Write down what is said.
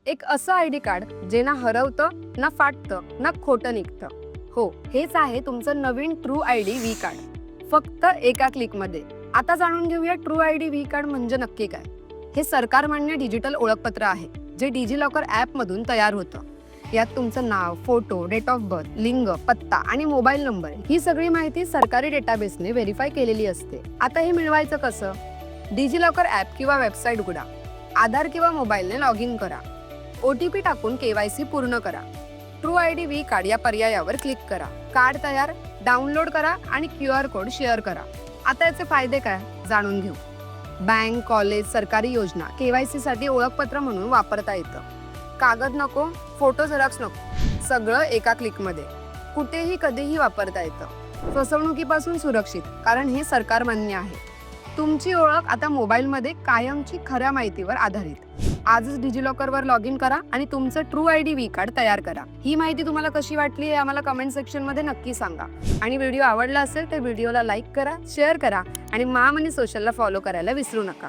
एक असं ID card जे ना हरवतं, ना फाटतं, ना खोटं निघतं. हो, हेच आहे तुमचं नवीन ट्रू आयडी व्ही कार्ड. फक्त एका क्लिकमध्ये. आता जाणून घेऊया ट्रू आयडी व्ही कार्ड म्हणजे नक्की काय. हे सरकारमान्य डिजिटल ओळखपत्र आहे, जे डिजिलॉकर ॲपमधून तयार होतं. यात तुमचं नाव, फोटो, डेट ऑफ बर्थ, लिंग, पत्ता आणि मोबाईल नंबर ही सगळी माहिती सरकारी डेटाबेसने व्हेरीफाय केलेली असते. आता हे मिळवायचं कसं? डिजिलॉकर ॲप किंवा वेबसाईट उघडा. आधार किंवा मोबाईलने लॉग इन करा. OTP टाकून KYC पूर्ण करा. ट्रू आयडी व्ही कार्ड या पर्यायावर क्लिक करा. कार्ड तयार, डाउनलोड करा आणि QR कोड शेअर करा. आता याचे फायदे काय जाणून घेऊ. बँक, कॉलेज, सरकारी योजना KYC साठी ओळखपत्र म्हणून वापरता येतं. कागद नको, फोटो झेरॉक्स नको, सगळं एका क्लिकमध्ये. कुठेही कधीही वापरता येतं. फसवणुकीपासून सुरक्षित, कारण हे सरकार मान्य आहे. तुमची ओळख आता मोबाईलमध्ये कायमची खऱ्या माहितीवर आधारित. आजच डिजिलॉकरवर लॉग इन करा आणि तुमचं ट्रू आयडी व्ही कार्ड तयार करा. ही माहिती तुम्हाला कशी वाटली हे आम्हाला कमेंट सेक्शनमध्ये नक्की सांगा. आणि व्हिडिओ आवडला असेल तर व्हिडिओला लाईक करा, शेअर करा आणि महामनी सोशलला फॉलो करायला विसरू नका.